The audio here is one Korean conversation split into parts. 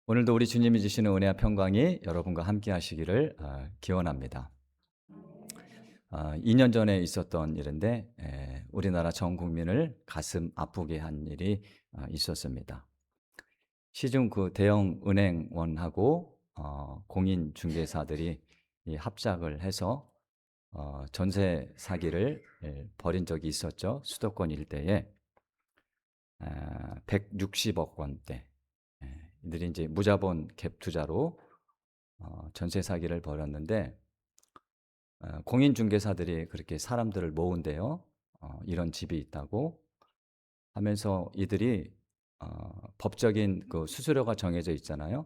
오늘도 우리 주님이 주시는 은혜와 평강이 여러분과 함께 하시기를 기원합니다. 2년 전에 있었던 일인데 우리나라 전 국민을 가슴 아프게 한 일이 있었습니다. 시중 그 대형 은행원하고 공인 중개사들이 이 합작을 해서 전세 사기를 벌인 적이 있었죠. 수도권 일대에 160억 원대. 이들이 이제 무자본 갭 투자로 전세 사기를 벌였는데 공인중개사들이 그렇게 사람들을 모은대요. 이런 집이 있다고 하면서 이들이 법적인 그 수수료가 정해져 있잖아요.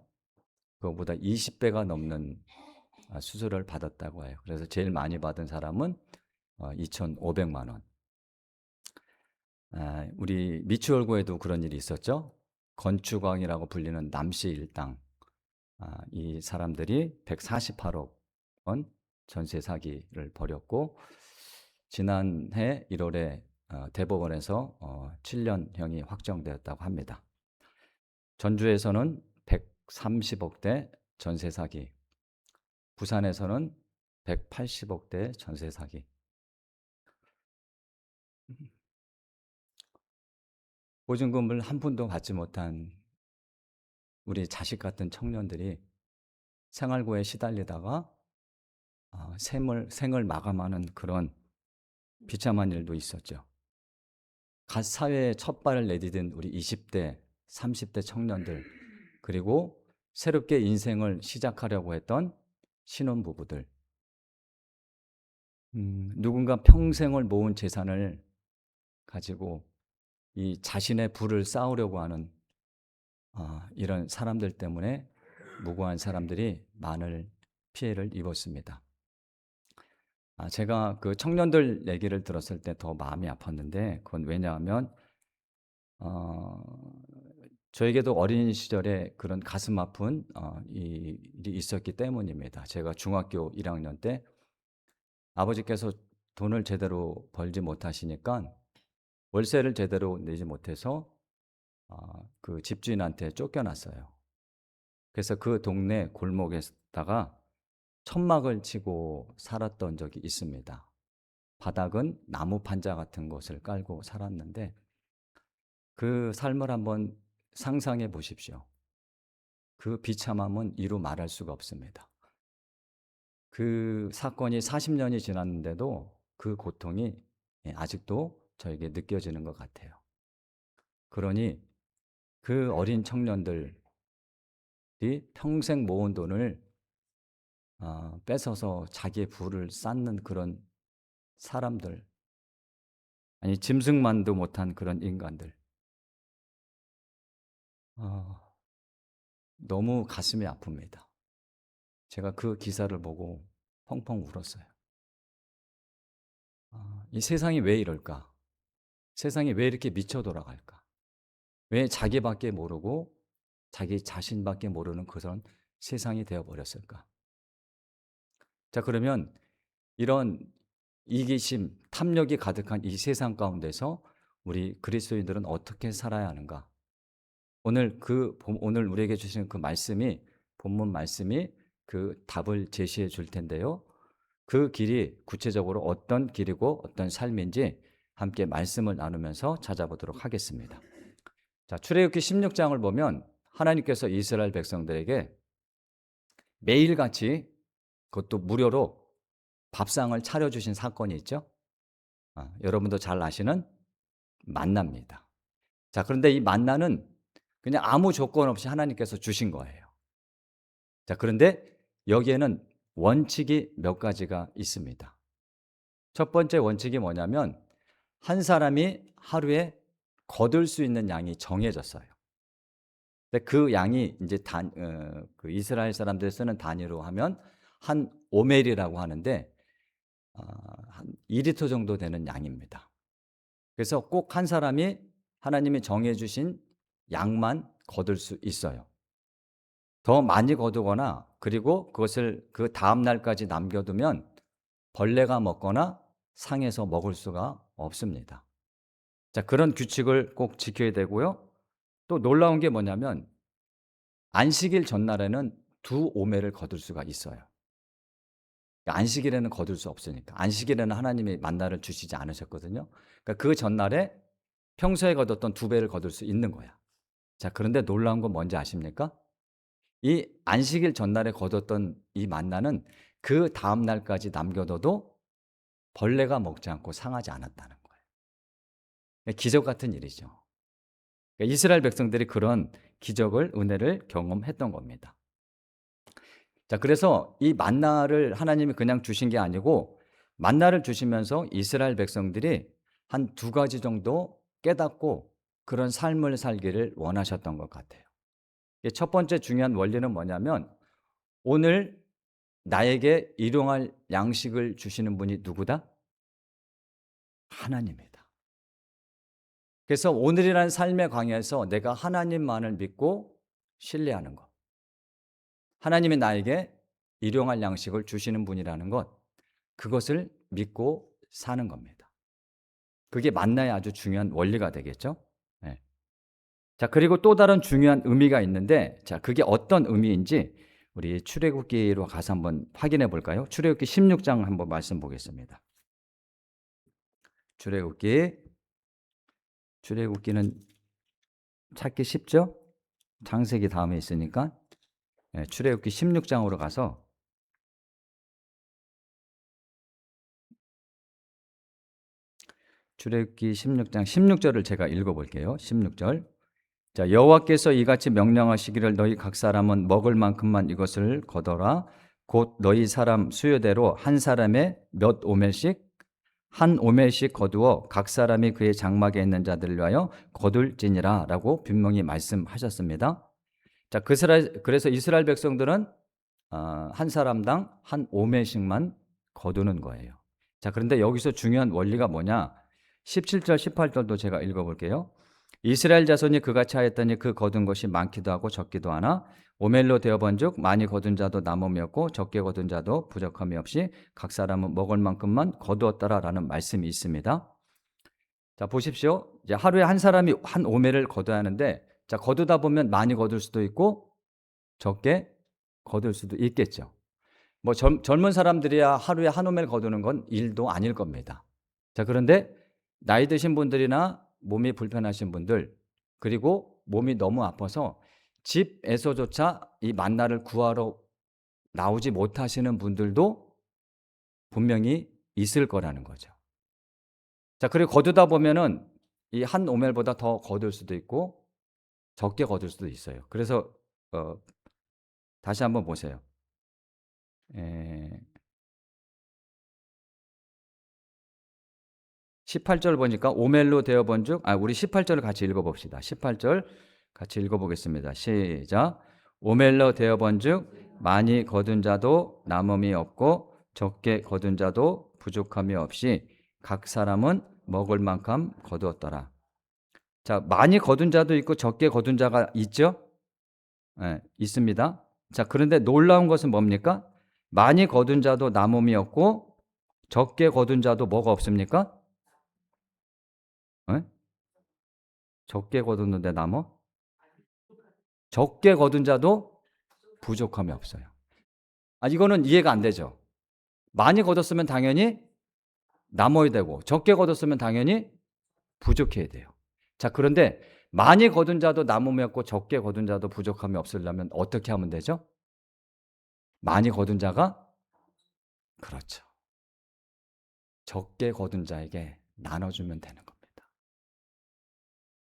그거보다 20배가 넘는 수수료를 받았다고 해요. 그래서 제일 많이 받은 사람은 2,500만 원. 우리 미추홀구에도 그런 일이 있었죠. 건축왕이라고 불리는 남씨 일당. 이 사람들이 148억 원 전세 사기를 벌였고 지난해 1월에 대법원에서 7년형이 확정되었다고 합니다. 전주에서는 130억대 전세 사기, 부산에서는 180억대 전세 사기. 보증금을 한 푼도 받지 못한 우리 자식 같은 청년들이 생활고에 시달리다가 생을 마감하는 그런 비참한 일도 있었죠. 갓 사회에 첫 발을 내디딘 우리 20대, 30대 청년들, 그리고 새롭게 인생을 시작하려고 했던 신혼부부들, 누군가 평생을 모은 재산을 가지고 이 자신의 부를 쌓으려고 하는 이런 사람들 때문에 무고한 사람들이 많은 피해를 입었습니다. 제가 그 청년들 얘기를 들었을 때 더 마음이 아팠는데 그건 왜냐하면 어, 저에게도 어린 시절에 그런 가슴 아픈 이 일이 있었기 때문입니다. 제가 중학교 1학년 때 아버지께서 돈을 제대로 벌지 못하시니까 월세를 제대로 내지 못해서 그 집주인한테 쫓겨났어요. 그래서 그 동네 골목에다가 천막을 치고 살았던 적이 있습니다. 바닥은 나무 판자 같은 것을 깔고 살았는데 그 삶을 한번 상상해 보십시오. 그 비참함은 이루 말할 수가 없습니다. 그 사건이 40년이 지났는데도 그 고통이 아직도 저에게 느껴지는 것 같아요. 그러니 그 어린 청년들이 평생 모은 돈을 뺏어서 자기의 부를 쌓는 그런 사람들, 아니 짐승만도 못한 그런 인간들, 어, 너무 가슴이 아픕니다. 제가 그 기사를 보고 펑펑 울었어요. 이 세상이 왜 이럴까? 세상이 왜 이렇게 미쳐 돌아갈까? 왜 자기밖에 모르고 자기 자신밖에 모르는 그런 세상이 되어버렸을까? 자, 그러면 이런 이기심, 탐욕이 가득한 이 세상 가운데서 우리 그리스도인들은 어떻게 살아야 하는가? 오늘 우리에게 주시는 그 말씀이, 본문 말씀이 그 답을 제시해 줄 텐데요. 그 길이 구체적으로 어떤 길이고 어떤 삶인지 함께 말씀을 나누면서 찾아보도록 하겠습니다. 자, 출애굽기 16장을 보면 하나님께서 이스라엘 백성들에게 매일같이 그것도 무료로 밥상을 차려주신 사건이 있죠. 여러분도 잘 아시는 만나입니다. 자, 그런데 이 만나는 그냥 아무 조건 없이 하나님께서 주신 거예요. 자, 그런데 여기에는 원칙이 몇 가지가 있습니다. 첫 번째 원칙이 뭐냐면 한 사람이 하루에 거둘 수 있는 양이 정해졌어요. 근데 그 양이 이제 그 이스라엘 사람들이 쓰는 단위로 하면 한 오멜이라고 하는데 한 2리터 정도 되는 양입니다. 그래서 꼭 한 사람이 하나님이 정해 주신 양만 거둘 수 있어요. 더 많이 거두거나 그리고 그것을 그 다음 날까지 남겨두면 벌레가 먹거나 상해서 먹을 수가 없습니다. 자, 그런 규칙을 꼭 지켜야 되고요. 또 놀라운 게 뭐냐면 안식일 전날에는 두 오매를 거둘 수가 있어요. 안식일에는 거둘 수 없으니까. 안식일에는 하나님이 만나를 주시지 않으셨거든요. 그러니까 그 전날에 평소에 거뒀던 두 배를 거둘 수 있는 거야. 자, 그런데 놀라운 건 뭔지 아십니까? 이 안식일 전날에 거뒀던 이 만나는 그다음 날까지 남겨둬도 벌레가 먹지 않고 상하지 않았다는 거예요. 기적 같은 일이죠. 그러니까 이스라엘 백성들이 그런 기적을, 은혜를 경험했던 겁니다. 자, 그래서 이 만나를 하나님이 그냥 주신 게 아니고 만나를 주시면서 이스라엘 백성들이 한 두 가지 정도 깨닫고 그런 삶을 살기를 원하셨던 것 같아요. 첫 번째 중요한 원리는 뭐냐면 오늘 나에게 일용할 양식을 주시는 분이 누구다? 하나님이다. 그래서 오늘이라는 삶의 광야에서 내가 하나님만을 믿고 신뢰하는 것. 하나님이 나에게 일용할 양식을 주시는 분이라는 것. 그것을 믿고 사는 겁니다. 그게 만나의 아주 중요한 원리가 되겠죠. 네. 자, 그리고 또 다른 중요한 의미가 있는데, 자, 그게 어떤 의미인지 우리 출애굽기로 가서 한번 확인해 볼까요? 출애굽기 16장 한번 말씀 보겠습니다. 출애굽기는 찾기 쉽죠? 창세기 다음에 있으니까. 네, 출애굽기 16장으로 가서 출애굽기 16장 16절을 제가 읽어 볼게요. 16절. 자, 여호와께서 이같이 명령하시기를 너희 각 사람은 먹을 만큼만 이것을 거둬라. 곧 너희 사람 수요대로 한 사람에 몇 오멜씩 한 오멜씩 거두어 각 사람이 그의 장막에 있는 자들을 위하여 거둘지니라 라고 분명히 말씀하셨습니다. 자, 그래서 이스라엘 백성들은 한 사람당 한 오멜씩만 거두는 거예요. 자, 그런데 여기서 중요한 원리가 뭐냐? 17절, 18절도 제가 읽어볼게요. 이스라엘 자손이 그같이 하였더니 그 거둔 것이 많기도 하고 적기도 하나 오멜로 되어본즉 많이 거둔 자도 남음이 없고 적게 거둔 자도 부족함이 없이 각 사람은 먹을 만큼만 거두었더라라는 말씀이 있습니다. 자, 보십시오. 이제 하루에 한 사람이 한 오멜을 거둬야 하는데, 자, 거두다 보면 많이 거둘 수도 있고 적게 거둘 수도 있겠죠. 뭐 젊은 사람들이야 하루에 한 오멜 거두는 건 일도 아닐 겁니다. 자, 그런데 나이 드신 분들이나 몸이 불편하신 분들, 그리고 몸이 너무 아파서 집에서조차 이 만나를 구하러 나오지 못하시는 분들도 분명히 있을 거라는 거죠. 자, 그리고 거두다 보면은 이 한 오멜보다 더 거둘 수도 있고 적게 거둘 수도 있어요. 그래서 어, 다시 한번 보세요. 18절 보니까 오멜로 되어 본즉 우리 18절을 같이 읽어 봅시다. 18절 같이 읽어 보겠습니다. 시작. 오멜로 되어 본즉 많이 거둔 자도 남음이 없고 적게 거둔 자도 부족함이 없이 각 사람은 먹을 만큼 거두었더라. 자, 많이 거둔 자도 있고 적게 거둔 자가 있죠? 네, 있습니다. 자, 그런데 놀라운 것은 뭡니까? 많이 거둔 자도 남음이 없고 적게 거둔 자도 뭐가 없습니까? 네? 적게 거뒀는데 남어? 적게 거둔 자도 부족함이 없어요. 이거는 이해가 안 되죠. 많이 거뒀으면 당연히 남어야 되고 적게 거뒀으면 당연히 부족해야 돼요. 자, 그런데 많이 거둔 자도 남음이 없고 적게 거둔 자도 부족함이 없으려면 어떻게 하면 되죠? 많이 거둔 자가 그렇죠. 적게 거둔 자에게 나눠주면 되는 겁니다.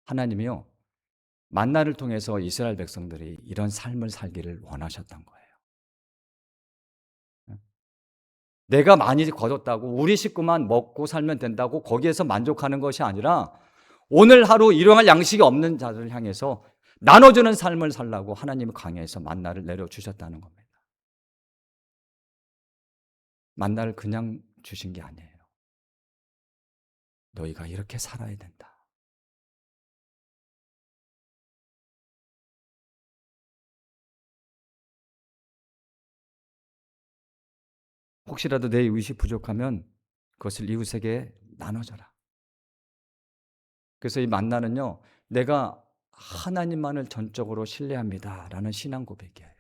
하나님이요, 만나를 통해서 이스라엘 백성들이 이런 삶을 살기를 원하셨던 거예요. 내가 많이 거뒀다고 우리 식구만 먹고 살면 된다고 거기에서 만족하는 것이 아니라 오늘 하루 일용할 양식이 없는 자들을 향해서 나눠주는 삶을 살라고 하나님이 광야에서 만나를 내려주셨다는 겁니다. 만나를 그냥 주신 게 아니에요. 너희가 이렇게 살아야 된다. 혹시라도 내 의식 부족하면 그것을 이웃에게 나눠줘라. 그래서 이 만나는요, 내가 하나님만을 전적으로 신뢰합니다라는 신앙 고백이에요.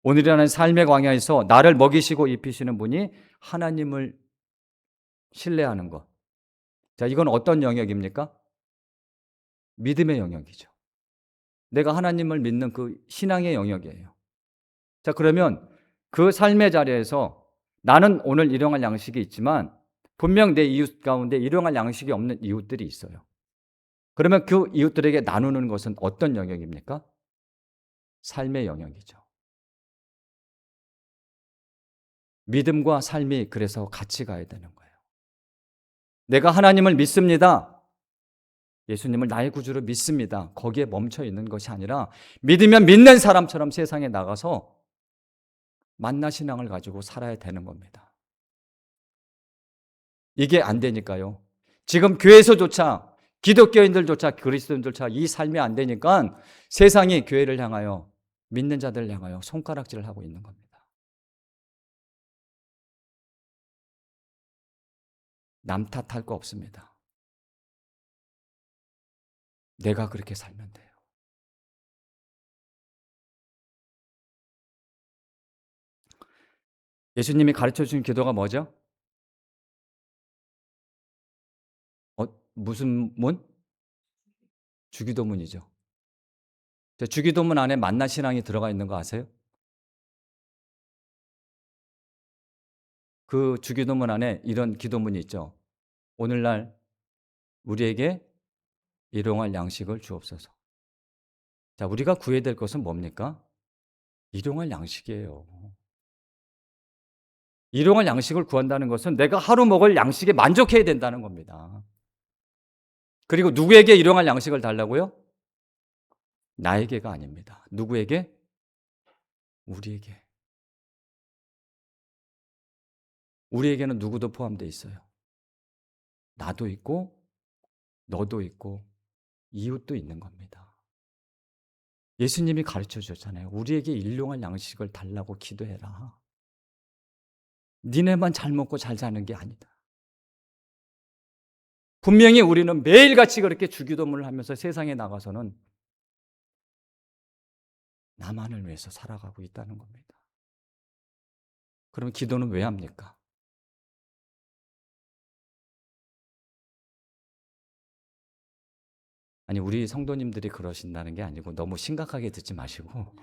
오늘이라는 삶의 광야에서 나를 먹이시고 입히시는 분이 하나님을 신뢰하는 것. 자, 이건 어떤 영역입니까? 믿음의 영역이죠. 내가 하나님을 믿는 그 신앙의 영역이에요. 자, 그러면 그 삶의 자리에서 나는 오늘 일용할 양식이 있지만 분명 내 이웃 가운데 일용할 양식이 없는 이웃들이 있어요. 그러면 그 이웃들에게 나누는 것은 어떤 영역입니까? 삶의 영역이죠. 믿음과 삶이 그래서 같이 가야 되는 거예요. 내가 하나님을 믿습니다. 예수님을 나의 구주로 믿습니다. 거기에 멈춰 있는 것이 아니라 믿으면 믿는 사람처럼 세상에 나가서 만나 신앙을 가지고 살아야 되는 겁니다. 이게 안 되니까요. 지금 교회에서조차 기독교인들조차 그리스도인들조차 이 삶이 안 되니까 세상이 교회를 향하여 믿는 자들을 향하여 손가락질을 하고 있는 겁니다. 남 탓할 거 없습니다. 내가 그렇게 살면 돼요. 예수님이 가르쳐 주신 기도가 뭐죠? 무슨 문? 주기도문이죠. 주기도문 안에 만나 신앙이 들어가 있는 거 아세요? 그 주기도문 안에 이런 기도문이 있죠. 오늘날 우리에게 일용할 양식을 주옵소서. 자, 우리가 구해야 될 것은 뭡니까? 일용할 양식이에요. 일용할 양식을 구한다는 것은 내가 하루 먹을 양식에 만족해야 된다는 겁니다. 그리고 누구에게 일용할 양식을 달라고요? 나에게가 아닙니다. 누구에게? 우리에게. 우리에게는 누구도 포함되어 있어요. 나도 있고 너도 있고 이웃도 있는 겁니다. 예수님이 가르쳐 주셨잖아요. 우리에게 일용할 양식을 달라고 기도해라. 니네만 잘 먹고 잘 사는 게 아니다. 분명히 우리는 매일같이 그렇게 주기도문을 하면서 세상에 나가서는 나만을 위해서 살아가고 있다는 겁니다. 그럼 기도는 왜 합니까? 아니, 우리 성도님들이 그러신다는 게 아니고 너무 심각하게 듣지 마시고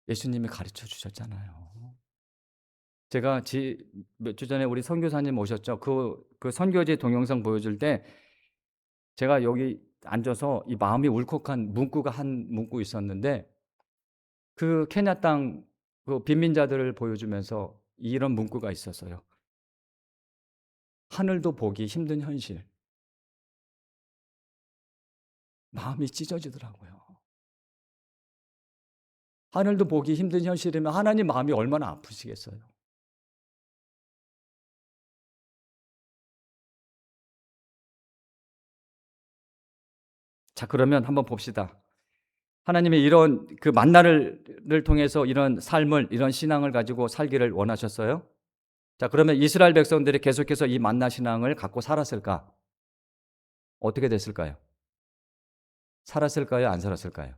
예수님이 가르쳐 주셨잖아요. 제가 몇 주 전에 우리 선교사님 오셨죠. 그 선교지 동영상 보여줄 때 제가 여기 앉아서 이 마음이 울컥한 문구가 한 문구 있었는데 그 케냐 땅 그 빈민자들을 보여주면서 이런 문구가 있었어요. 하늘도 보기 힘든 현실. 마음이 찢어지더라고요. 하늘도 보기 힘든 현실이면 하나님 마음이 얼마나 아프시겠어요. 자, 그러면 한번 봅시다. 하나님이 이런 그 만나를 통해서 이런 삶을, 이런 신앙을 가지고 살기를 원하셨어요? 자, 그러면 이스라엘 백성들이 계속해서 이 만나 신앙을 갖고 살았을까? 어떻게 됐을까요? 살았을까요? 안 살았을까요?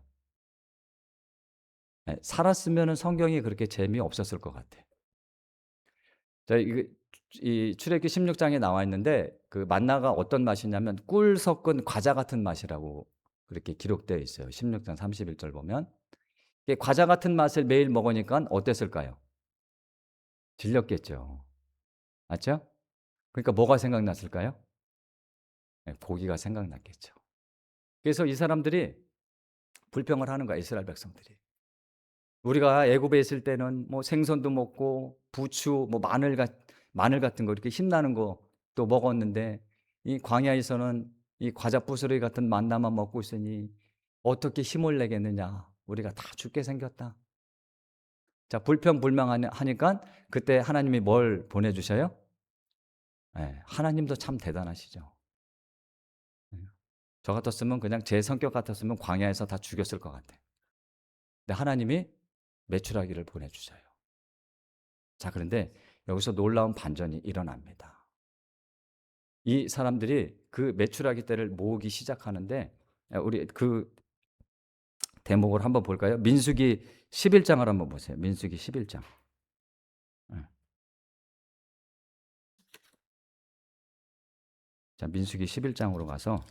네, 살았으면 성경이 그렇게 재미없었을 것 같아요. 자, 이 출애굽기 16장에 나와 있는데 그 만나가 어떤 맛이냐면 꿀 섞은 과자 같은 맛이라고 그렇게 기록되어 있어요. 16장 31절 보면. 이게 과자 같은 맛을 매일 먹으니까 어땠을까요? 질렸겠죠. 맞죠? 그러니까 뭐가 생각났을까요? 네, 고기가 생각났겠죠. 그래서 이 사람들이 불평을 하는 거야, 이스라엘 백성들이. 우리가 애굽에 있을 때는 뭐 생선도 먹고 부추, 뭐 마늘 같은 거 이렇게 힘나는 거 또 먹었는데 이 광야에서는 이 과자 부스러기 같은 만나만 먹고 있으니 어떻게 힘을 내겠느냐. 우리가 다 죽게 생겼다. 자, 불평불만하니까 그때 하나님이 뭘 보내주셔요? 네, 하나님도 참 대단하시죠. 네. 저 같았으면 그냥 제 성격 같았으면 광야에서 다 죽였을 것 같아요. 근데 하나님이 메추라기를 보내주셔요. 자, 그런데 여기서 놀라운 반전이 일어납니다. 이 사람들이 그 메추라기 떼를 모으기 시작하는데, 우리 그 대목을 한번 볼까요? 민수기 11장을 한번 보세요. 민수기 11장. 자, 민수기 11장으로 가서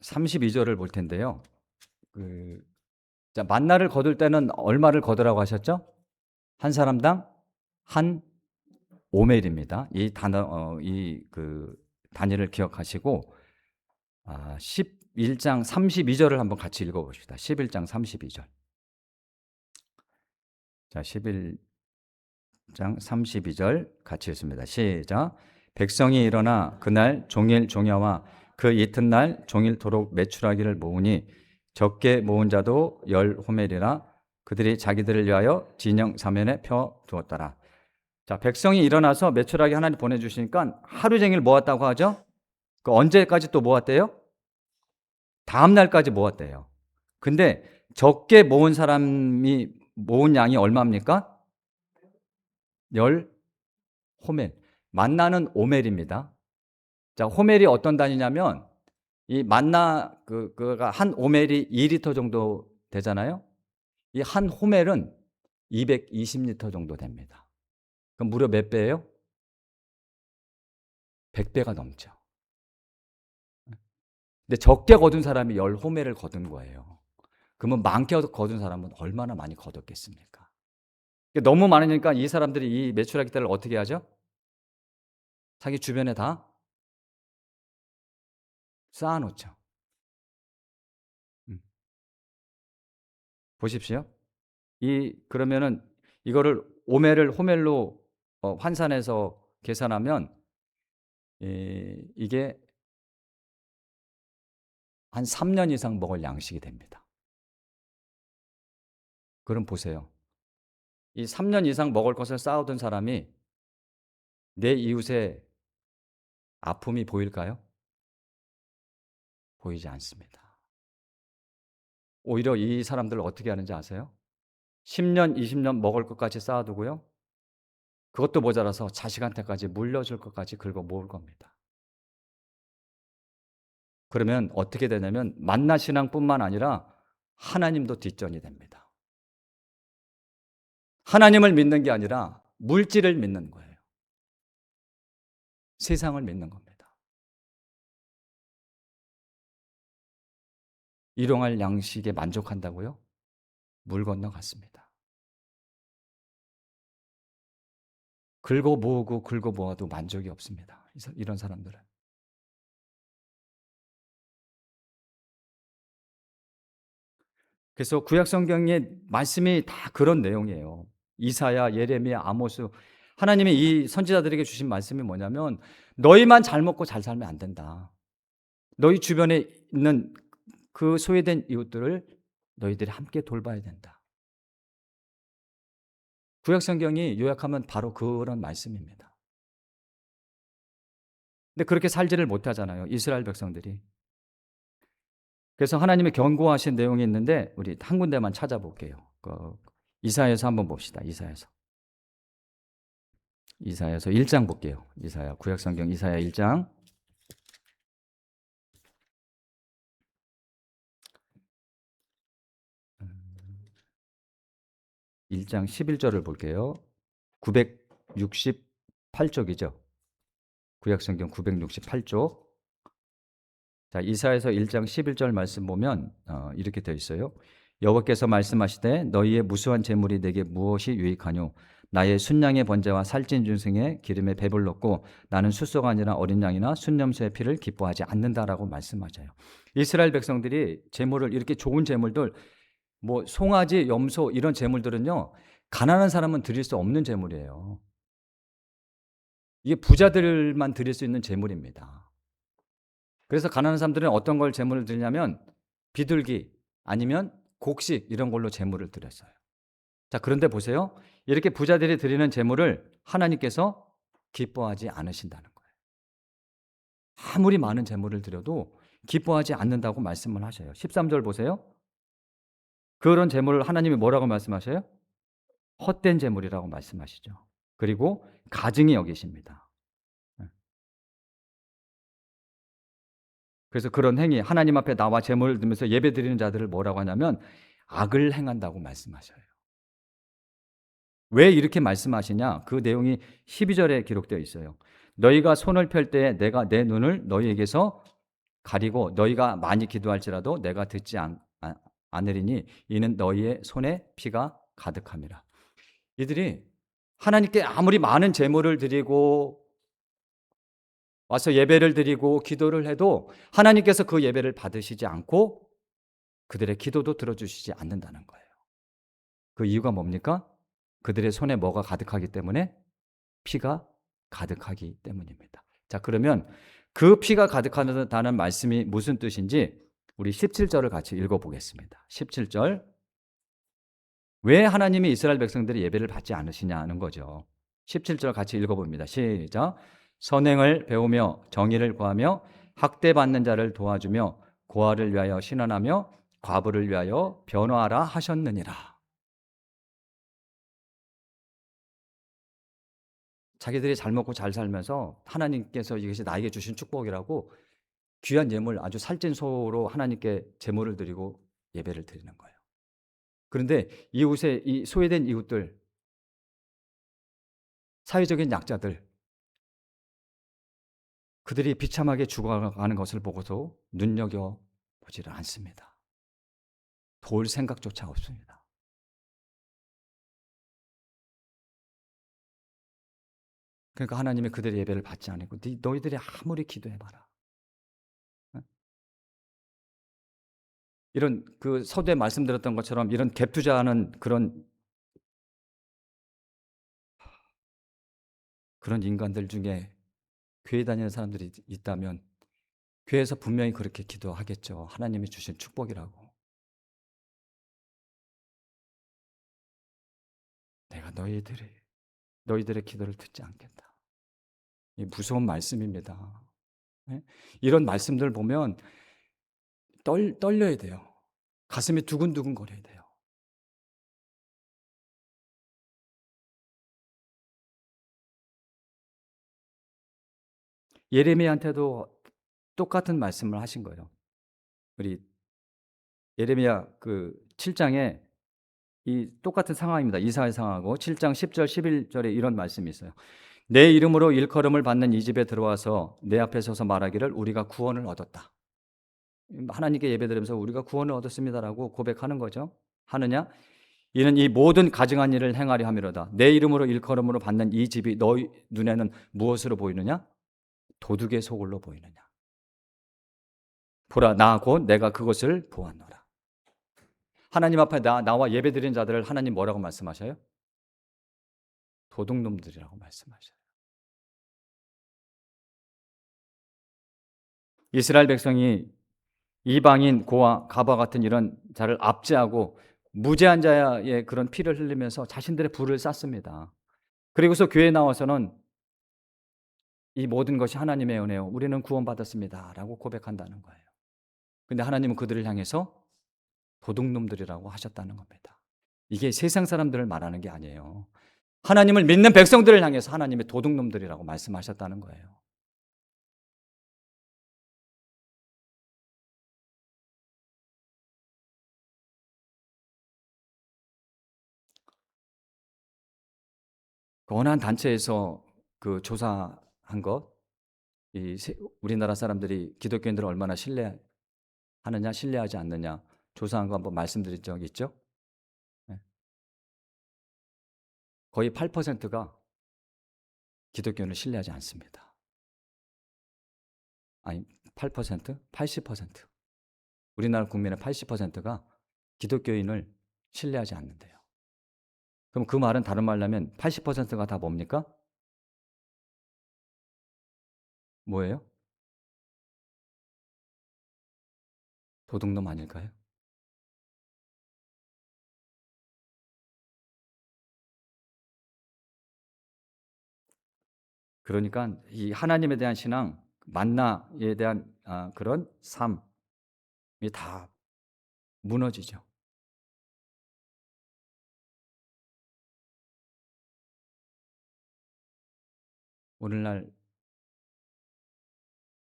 32절을 볼 텐데요. 자, 만나를 거둘 때는 얼마를 거두라고 하셨죠? 한 사람당 한 오멜입니다. 이 단어, 단위를 기억하시고, 11장 32절을 한번 같이 읽어봅시다. 11장 32절. 자, 11장 32절 같이 읽습니다. 시작. 백성이 일어나 그날 종일 종야와 그 이튿날 종일토록 메추라기를 모으니 적게 모은 자도 10호멜이라 그들이 자기들을 위하여 진영 사면에 펴 두었더라. 자, 백성이 일어나서 메추라기 하나님 보내주시니까 하루 종일 모았다고 하죠. 그 언제까지 또 모았대요? 다음 날까지 모았대요. 근데 적게 모은 사람이 모은 양이 얼마입니까? 10호멜. 만나는 오멜입니다. 자, 호멜이 어떤 단위냐면 이 만나 그가 한 오멜이 2리터 정도 되잖아요. 이 한 호멜은 220리터 정도 됩니다. 그럼 무려 몇 배예요? 100배가 넘죠. 근데 적게 거둔 사람이 10호멜을 거둔 거예요. 그러면 많게 거둔 사람은 얼마나 많이 거뒀겠습니까? 너무 많으니까 이 사람들이 이 메추라기 떼를 어떻게 하죠? 자기 주변에 다 쌓아놓죠. 보십시오. 그러면은 이거를 오멜을 호멜로 환산해서 계산하면 이게 한 3년 이상 먹을 양식이 됩니다. 그럼 보세요. 이 3년 이상 먹을 것을 쌓아둔 사람이 내 이웃의 아픔이 보일까요? 보이지 않습니다. 오히려 이 사람들을 어떻게 하는지 아세요? 10년, 20년 먹을 것까지 쌓아두고요. 그것도 모자라서 자식한테까지 물려줄 것까지 긁어 모을 겁니다. 그러면 어떻게 되냐면 만나 신앙뿐만 아니라 하나님도 뒷전이 됩니다. 하나님을 믿는 게 아니라 물질을 믿는 거예요. 세상을 믿는 겁니다. 일용할 양식에 만족한다고요? 물 건너 갔습니다. 긁어 모으고 긁어 모아도 만족이 없습니다. 이런 사람들은. 그래서 구약 성경의 말씀이 다 그런 내용이에요. 이사야, 예레미야, 아모스. 하나님이 이 선지자들에게 주신 말씀이 뭐냐면 너희만 잘 먹고 잘 살면 안 된다. 너희 주변에 있는 그 소외된 이웃들을 너희들이 함께 돌봐야 된다. 구약 성경이 요약하면 바로 그런 말씀입니다. 근데 그렇게 살지를 못하잖아요. 이스라엘 백성들이. 그래서 하나님이 경고하신 내용이 있는데 우리 한 군데만 찾아볼게요. 이사야서 한번 봅시다. 이사야서 1장 볼게요. 구약 성경 이사야 1장 1장 11절을 볼게요. 968쪽이죠. 구약 성경 968쪽. 자, 이사야서 1장 11절 말씀 보면 이렇게 되어 있어요. 여호와께서 말씀하시되 너희의 무수한 재물이 내게 무엇이 유익하뇨? 나의 순양의 번제와 살찐 중생의 기름에 배불렀고 나는 숫소가 아니라 어린 양이나 순염소의 피를 기뻐하지 않는다라고 말씀하셔요. 이스라엘 백성들이 재물을 이렇게 좋은 재물들 뭐 송아지, 염소 이런 재물들은요. 가난한 사람은 드릴 수 없는 재물이에요. 이게 부자들만 드릴 수 있는 재물입니다. 그래서 가난한 사람들은 어떤 걸 제물을 드리냐면 비둘기 아니면 곡식 이런 걸로 제물을 드렸어요. 자, 그런데 보세요. 이렇게 부자들이 드리는 제물을 하나님께서 기뻐하지 않으신다는 거예요. 아무리 많은 제물을 드려도 기뻐하지 않는다고 말씀을 하셔요. 13절 보세요. 그런 제물을 하나님이 뭐라고 말씀하셔요? 헛된 재물이라고 말씀하시죠. 그리고 가증히 여기십니다. 예. 그래서 그런 행위, 하나님 앞에 나와 제물을 들면서 예배드리는 자들을 뭐라고 하냐면 악을 행한다고 말씀하셔요. 왜 이렇게 말씀하시냐? 그 내용이 12절에 기록되어 있어요. 너희가 손을 펼 때에 내가 내 눈을 너희에게서 가리고 너희가 많이 기도할지라도 내가 듣지 않으리니 이는 너희의 손에 피가 가득함이라. 이들이 하나님께 아무리 많은 제물을 드리고 와서 예배를 드리고 기도를 해도 하나님께서 그 예배를 받으시지 않고 그들의 기도도 들어주시지 않는다는 거예요. 그 이유가 뭡니까? 그들의 손에 뭐가 가득하기 때문에? 피가 가득하기 때문입니다. 자, 그러면 그 피가 가득하다는 말씀이 무슨 뜻인지 우리 17절을 같이 읽어보겠습니다. 17절. 왜 하나님이 이스라엘 백성들이 예배를 받지 않으시냐는 거죠. 17절 같이 읽어봅니다. 시작. 선행을 배우며 정의를 구하며 학대받는 자를 도와주며 고아를 위하여 신원하며 과부를 위하여 변호하라 하셨느니라. 자기들이 잘 먹고 잘 살면서 하나님께서 이것이 나에게 주신 축복이라고 귀한 예물 아주 살찐 소로 하나님께 제물을 드리고 예배를 드리는 거예요. 그런데 이웃의 이 소외된 이웃들, 사회적인 약자들, 그들이 비참하게 죽어가는 것을 보고도 눈여겨보지를 않습니다. 도울 생각조차 없습니다. 그러니까 하나님이 그들의 예배를 받지 않고 너희들이 아무리 기도해봐라. 이런 그 서두에 말씀드렸던 것처럼 이런 갭 투자하는 그런 인간들 중에 교회 다니는 사람들이 있다면 교회에서 분명히 그렇게 기도하겠죠. 하나님이 주신 축복이라고. 내가 너희들의 기도를 듣지 않겠다. 이 무서운 말씀입니다. 예? 이런 말씀들 보면 떨려야 돼요. 가슴이 두근두근 거려야 돼요. 예레미야한테도 똑같은 말씀을 하신 거예요. 우리 예레미야 그 7장에 이 똑같은 상황입니다. 이사의 상황하고 7장 10절 11절에 이런 말씀이 있어요. 내 이름으로 일컬음을 받는 이 집에 들어와서 내 앞에 서서 말하기를 우리가 구원을 얻었다. 하나님께 예배드리면서 우리가 구원을 얻었습니다라고 고백하는 거죠. 하느냐? 이는 이 모든 가증한 일을 행하려 함이로다. 내 이름으로 일컬음으로 받는 이 집이 너희 눈에는 무엇으로 보이느냐? 도둑의 소굴로 보이느냐? 보라, 나 곧 내가 그것을 보았노라. 하나님 앞에 나와 예배드리는 자들을 하나님 뭐라고 말씀하셔요? 도둑놈들이라고 말씀하셔요. 이스라엘 백성이 이방인 고아 가바 같은 이런 자를 압제하고 무죄한 자의 그런 피를 흘리면서 자신들의 부를 쌌습니다. 그리고서 교회에 나와서는 이 모든 것이 하나님의 은혜요. 우리는 구원받았습니다라고 고백한다는 거예요. 근데 하나님은 그들을 향해서 도둑놈들이라고 하셨다는 겁니다. 이게 세상 사람들을 말하는 게 아니에요. 하나님을 믿는 백성들을 향해서 하나님의 도둑놈들이라고 말씀하셨다는 거예요. 그 어느 한 단체에서 그 조사한 것, 우리나라 사람들이 기독교인들을 얼마나 신뢰하느냐, 신뢰하지 않느냐 조사한 거 한번 말씀드린 적이 있죠? 네. 거의 8%가 기독교인을 신뢰하지 않습니다. 아니, 8%? 80%. 우리나라 국민의 80%가 기독교인을 신뢰하지 않는데요. 그럼 그 말은 다른 말로 하면 80%가 다 뭡니까? 뭐예요? 도둑놈 아닐까요? 그러니까 이 하나님에 대한 신앙, 만나에 대한 그런 삶이 다 무너지죠. 오늘날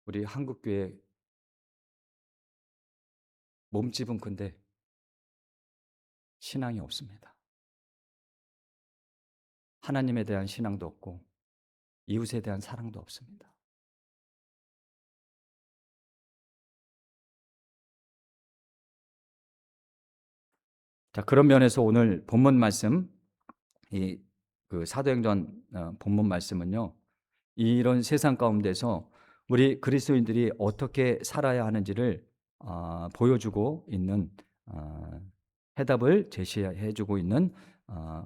우리 한국 교회 몸집은 큰데 신앙이 없습니다. 하나님에 대한 신앙도 없고 이웃에 대한 사랑도 없습니다. 자, 그런 면에서 오늘 본문 말씀, 이 그 사도행전 본문 말씀은요, 이런 세상 가운데서 우리 그리스도인들이 어떻게 살아야 하는지를 보여주고 있는, 해답을 제시해주고 있는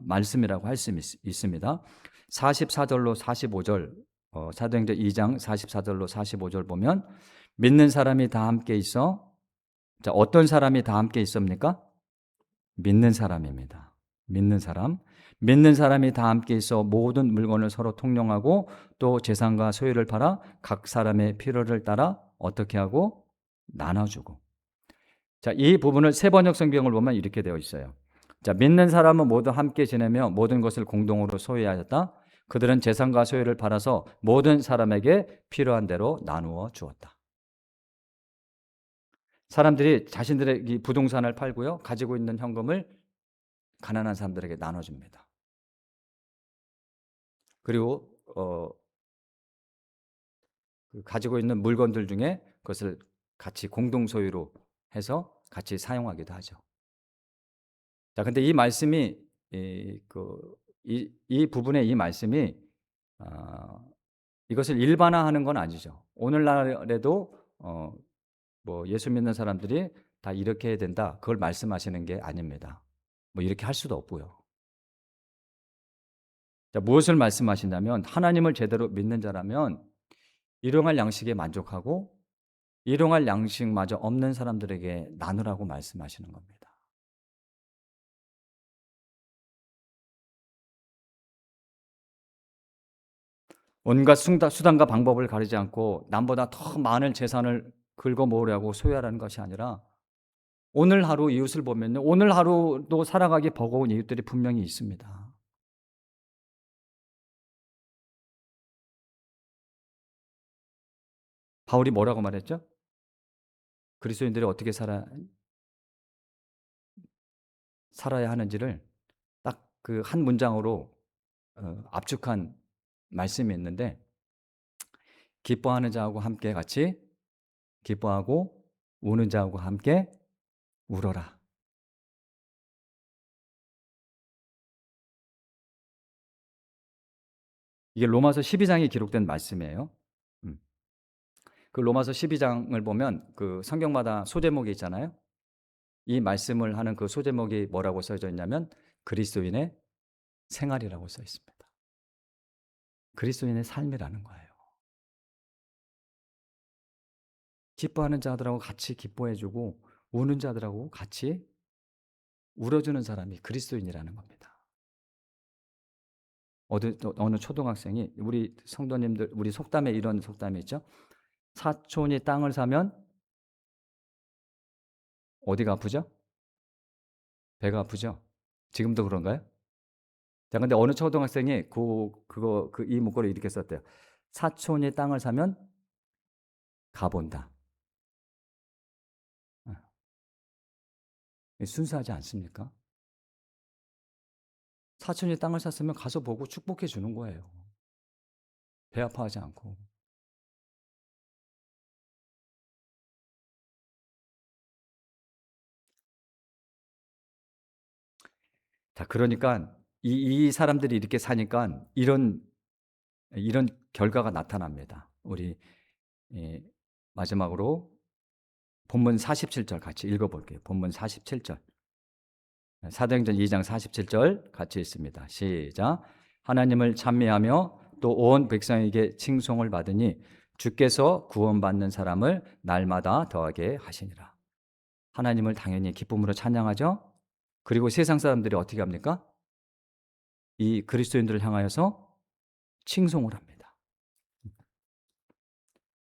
말씀이라고 할 수 있습니다. 44절로 45절, 사도행전 2장 44절로 45절 보면, 믿는 사람이 다 함께 있어. 자, 어떤 사람이 다 함께 있습니까? 믿는 사람입니다. 믿는 사람. 믿는 사람이 다 함께 있어 모든 물건을 서로 통용하고 또 재산과 소유를 팔아 각 사람의 필요를 따라 어떻게 하고 나눠주고. 자, 이 부분을 세번역 성경을 보면 이렇게 되어 있어요. 자, 믿는 사람은 모두 함께 지내며 모든 것을 공동으로 소유하였다. 그들은 재산과 소유를 팔아서 모든 사람에게 필요한 대로 나누어 주었다. 사람들이 자신들의 이 부동산을 팔고요, 가지고 있는 현금을 가난한 사람들에게 나눠줍니다. 그리고 그 가지고 있는 물건들 중에 그것을 같이 공동 소유로 해서 같이 사용하기도 하죠. 자, 근데 이 말씀이 이 부분의 이 말씀이 이것을 일반화하는 건 아니죠. 오늘날에도 뭐 예수 믿는 사람들이 다 이렇게 해야 된다, 그걸 말씀하시는 게 아닙니다. 뭐 이렇게 할 수도 없고요. 자, 무엇을 말씀하시냐면 하나님을 제대로 믿는 자라면 일용할 양식에 만족하고 일용할 양식마저 없는 사람들에게 나누라고 말씀하시는 겁니다. 온갖 수단과 방법을 가리지 않고 남보다 더 많은 재산을 긁어 모으려고 소유하라는 것이 아니라 오늘 하루 이웃을 보면요, 오늘 하루도 살아가기 버거운 이웃들이 분명히 있습니다. 바울이 뭐라고 말했죠? 그리스도인들이 어떻게 살아야 하는지를 딱 그 한 문장으로 압축한 말씀이 있는데, 기뻐하는 자하고 함께 같이 기뻐하고 우는 자하고 함께 울어라. 이게 로마서 12장에 기록된 말씀이에요. 음. 그 로마서 12장을 보면 그 성경마다 소제목이 있잖아요. 이 말씀을 하는 그 소제목이 뭐라고 써져 있냐면 그리스도인의 생활이라고 써 있습니다. 그리스도인의 삶이라는 거예요. 기뻐하는 자들하고 같이 기뻐해 주고 우는 자들하고 같이 울어주는 사람이 그리스도인이라는 겁니다. 어느 초등학생이, 우리 성도님들, 우리 속담에 이런 속담이 있죠. 사촌이 땅을 사면 어디가 아프죠? 배가 아프죠? 지금도 그런가요? 자, 근데 어느 초등학생이 이 문구를 이렇게 썼대요. 사촌이 땅을 사면 가본다. 순수하지 않습니까? 사촌이 땅을 샀으면 가서 보고 축복해 주는 거예요. 배 아파하지 않고. 자, 그러니까 이 사람들이 이렇게 사니까 이런 결과가 나타납니다. 우리 마지막으로 본문 47절 같이 읽어볼게요. 본문 47절. 사도행전 2장 47절 같이 읽습니다. 시작. 하나님을 찬미하며 또 온 백성에게 칭송을 받으니 주께서 구원받는 사람을 날마다 더하게 하시니라. 하나님을 당연히 기쁨으로 찬양하죠. 그리고 세상 사람들이 어떻게 합니까? 이 그리스도인들을 향하여서 칭송을 합니다.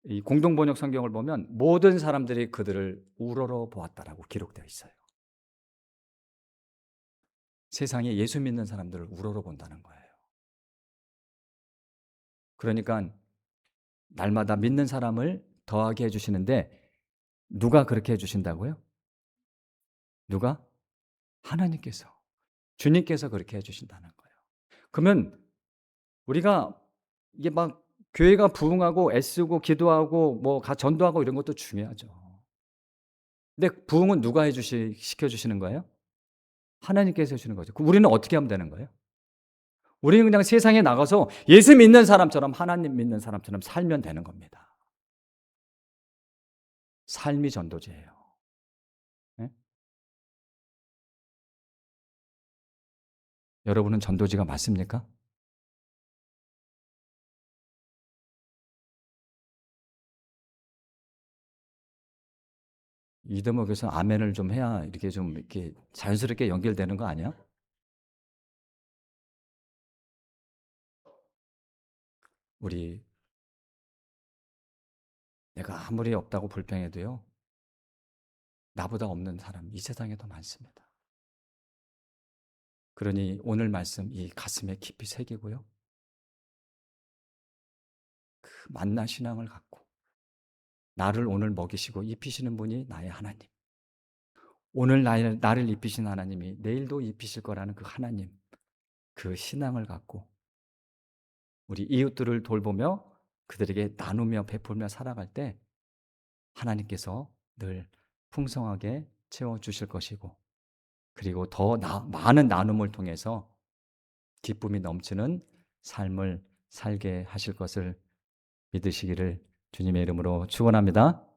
이 공동번역 성경을 보면 모든 사람들이 그들을 우러러 보았다라고 기록되어 있어요. 세상에 예수 믿는 사람들을 우러러 본다는 거예요. 그러니까 날마다 믿는 사람을 더하게 해 주시는데 누가 그렇게 해 주신다고요? 누가? 하나님께서. 주님께서 그렇게 해 주신다는 거예요. 그러면 우리가 이게 막 교회가 부흥하고 애쓰고 기도하고 뭐 전도하고 이런 것도 중요하죠. 근데 부흥은 누가 시켜 주시는 거예요? 하나님께서 해 주시는 거죠. 그럼 우리는 어떻게 하면 되는 거예요? 우리는 그냥 세상에 나가서 예수 믿는 사람처럼 하나님 믿는 사람처럼 살면 되는 겁니다. 삶이 전도제예요. 예? 여러분은 전도지가 맞습니까? 이 대목에서 아멘을 좀 해야 이렇게 좀 이렇게 자연스럽게 연결되는 거 아니야? 우리 내가 아무리 없다고 불평해도요. 나보다 없는 사람 이 세상에 더 많습니다. 그러니 오늘 말씀 이 가슴에 깊이 새기고요. 그 만나 신앙을 갖고 나를 오늘 먹이시고 입히시는 분이 나의 하나님. 오늘 나를 입히신 하나님이 내일도 입히실 거라는 그 하나님. 그 신앙을 갖고 우리 이웃들을 돌보며 그들에게 나누며 베풀며 살아갈 때 하나님께서 늘 풍성하게 채워 주실 것이고 그리고 더 많은 나눔을 통해서 기쁨이 넘치는 삶을 살게 하실 것을 믿으시기를 주님의 이름으로 축원합니다.